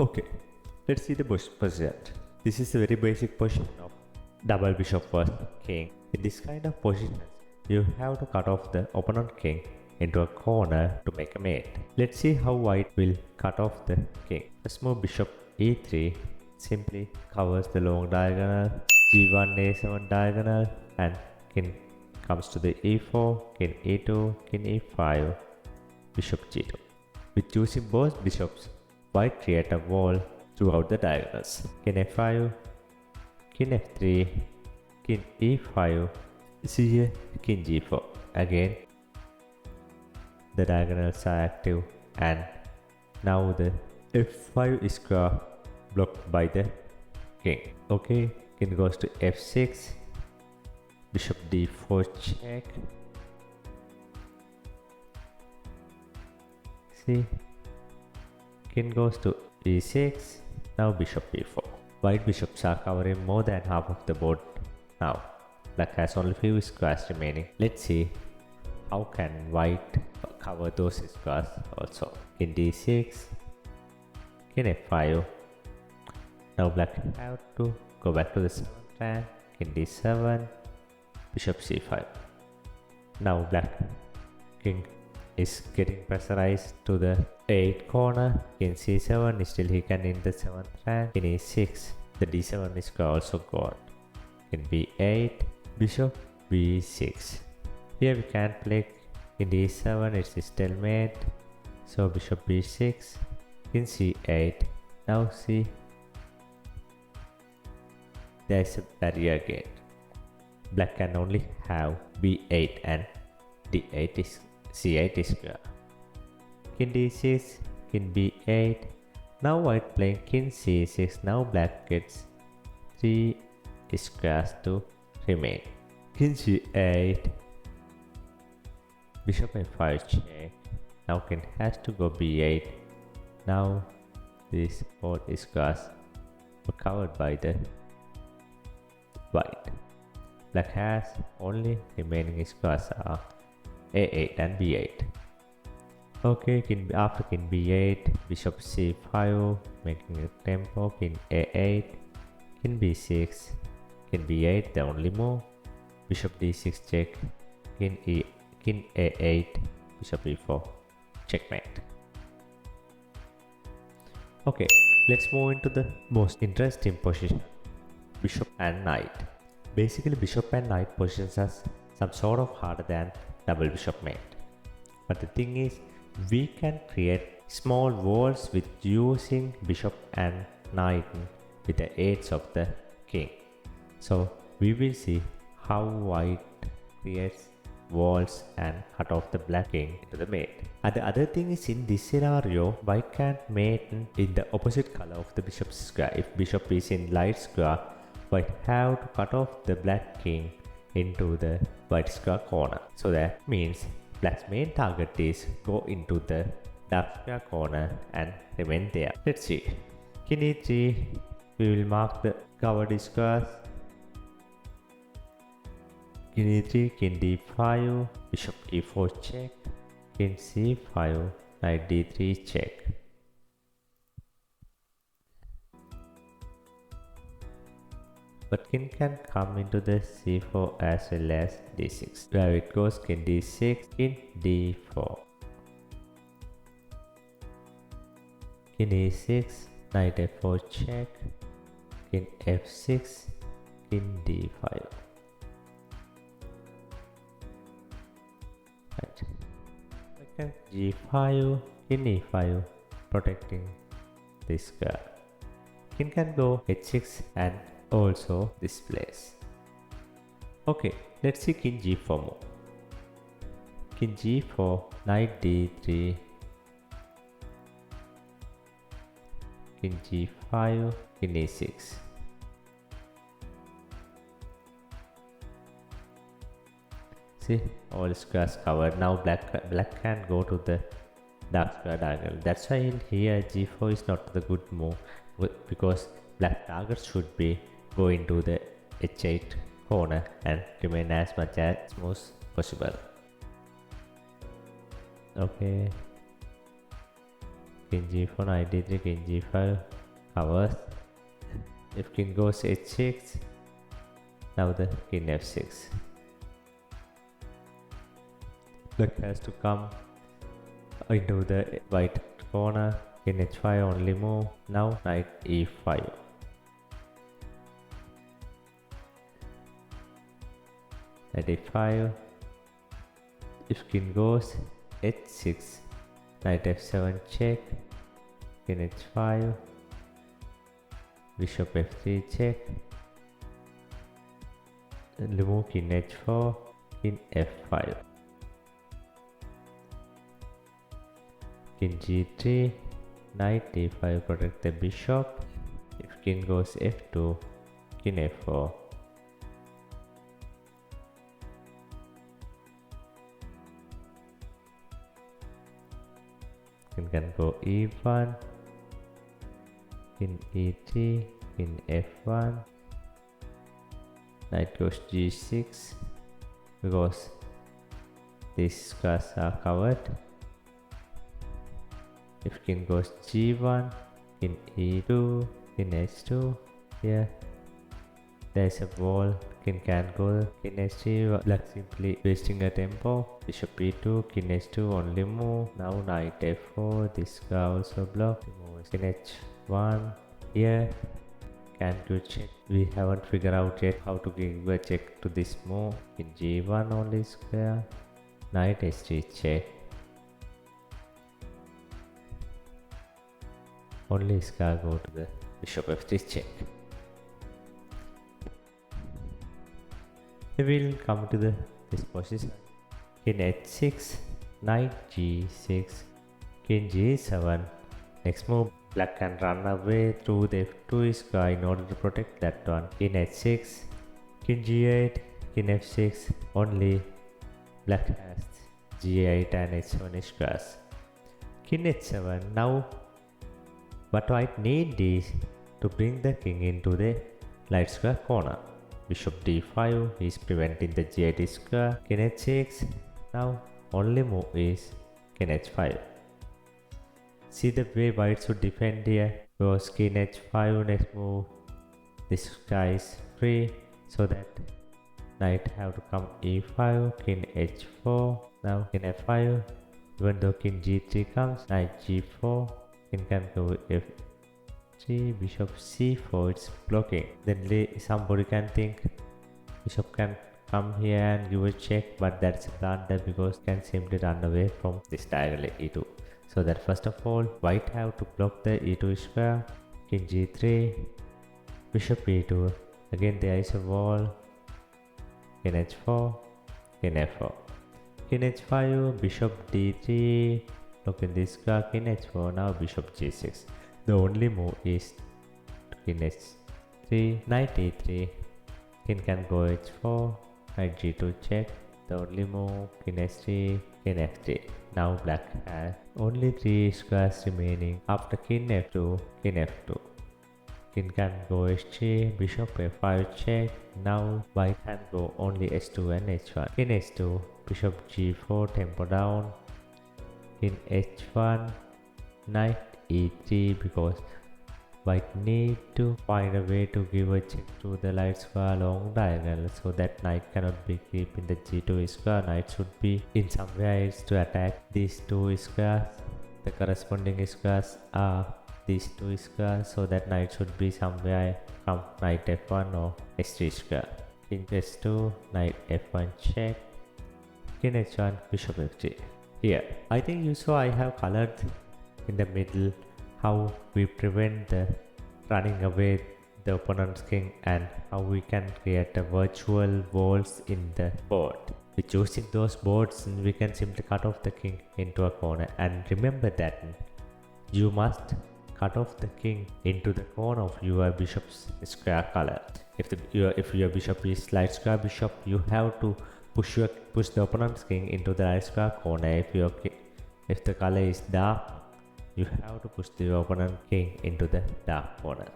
Okay, let's see the position. This is a very basic position of double bishop first king. In this kind of positions, you have to cut off the opponent king into a corner to make a mate. Let's see how white will cut off the king. Let's move bishop e3, simply covers the long diagonal, g1 a7 diagonal, and king comes to the e4, king e2, king e5, bishop g2. With using both bishops, white create a wall throughout the diagonals. King f5, king f3, king e5, see here, king g4. Again, the diagonals are active, and now the f5 square blocked by the king. Okay, king goes to f6, bishop d4 check. See, king goes to e6, now bishop e4. White bishops are covering more than half of the board now. Black has only few squares remaining. Let's see how can white cover those squares also. King d6, king f5. Now black have to go back to the 7th rank. King d7, bishop c5. Now black king is getting pressurized to the 8th corner. King c7, still he can in the 7th rank. King e6, the d7 is also gone. King b8, bishop b6. Here we can't play king d7, it's a stalemate. So bishop b6, king c8. Now see, there is a barrier again. Black can only have b8 and d8 is c8 square. King d6, king b8. Now white playing king c6. Now black gets 3 squares to remain. King g8, bishop f5 check. Now king has to go b8. Now these 4 squares were covered by the white. Black has only remaining squares are a8 and b8. Okay, after king b8, bishop c5, making a tempo, king a8, king b6, king b8, the only move, bishop d6 check, king a8, bishop e4, checkmate. Okay, let's move into the most interesting position, bishop and knight. Basically, bishop and knight positions are some sort of harder than double bishop mate. But the thing is, we can create small walls with using bishop and knight with the aids of the king. So we will see how white creates walls and cut off the black king into the mate. And the other thing is, in this scenario, white can't mate in the opposite color of the bishop's square. If bishop is in light square, white have to cut off the black king into the white square corner. So that means black's main target is go into the dark square corner and remain there. Let's see. King e3, we will mark the covered squares. King e3, king d5, bishop e4 check, king c5, knight d3 check. But king can come into the c4 as well as d6. Where it goes, king d6, king d4. King e6, knight f4 check, king f6, king d5. Right. Second g5, king e5, protecting this square. King can go h6 and also this place. Okay, let's see king g4 move. King g4, knight d3, king g5, king e6. See, all squares covered. Now black can go to the dark square diagonal. That's why in here g4 is not the good move, because black target should be go into the h8 corner and remain as much as smooth possible. Okay, king g4, knight d3, king g5 covers. If king goes h6, now the king f6. Black has to come into the white corner. King h5 only move. Now knight e5. Knight e5. If king goes h6, knight f7 check. King h5. Bishop f3 check. Remove king h4. King f5. King g3. Knight d5 protect the bishop. If king goes f2, king f4. King can go e1, king e3, king f1. Knight goes g6 because these squares are covered. If king goes g1, king e2, king h2, here there's a wall, king can't go, king h3, black simply wasting a tempo. Bishop e2, king h2 only move. Now knight f4, this guy also blocked. King h1, here can do check. We haven't figured out yet how to give a check to this move. King g1 only square, knight h3 check. Only square go to the bishop f3 check. We will come to this position. King h6, knight g6, king g7. Next move, black can run away through the f2 square in order to protect that one. King h6, king g8, king f6. Only black has g8 and h7 squares. King h7. Now what white need is to bring the king into the light square corner. Bishop d5 is preventing the g8 square. King h6. Now only move is king h5. See the way white should defend here. Because king h5 next move, this guy is free, so that knight have to come e5, king h4. Now king f5. Even though king g3 comes, knight g4. King can go f3, bishop c4, it's blocking. Then somebody can think bishop can come here and give a check, but that's a blunder because can simply run away from this diagonal e2. So that first of all, white have to block the e2 square. King g3, bishop e2. Again there is a wall. King h4, king f4. King h5, bishop d3. Look in this square, king h4, now bishop g6. The only move is king h3, knight e3. King can go h4, knight g2 check. The only move, king h3, king f3. Now black has only 3 squares remaining. After king f2, king f2. King can go h3, bishop f5 check. Now white can go only h2 and h1. King h2, bishop g4, tempo down. King h1, knight e3 because white need to find a way to give a check to the light square along diagonal, so that knight cannot be keeping the g2 square. Knight should be in somewhere else to attack these two squares. The corresponding squares are these two squares, so that knight should be somewhere from knight f1 or h3 square. King h2, knight f1 check. King h1, bishop f3. Here, I think you saw I have colored in the middle how we prevent the running away the opponent's king and how we can create a virtual walls in the board. With choosing those boards, we can simply cut off the king into a corner, and remember that you must cut off the king into the corner of your bishop's square color. If your bishop is light square bishop, you have to push the opponent's king into the light square corner. If the color is dark, you have to push the opponent king into the dark corner.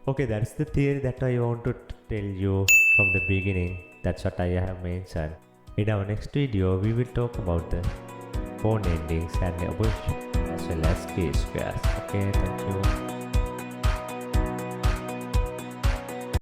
Okay, that's the theory that I want to tell you from the beginning. That's what I have mentioned. In our next video, we will talk about the pawn endings and as well as k squares. Okay, thank you.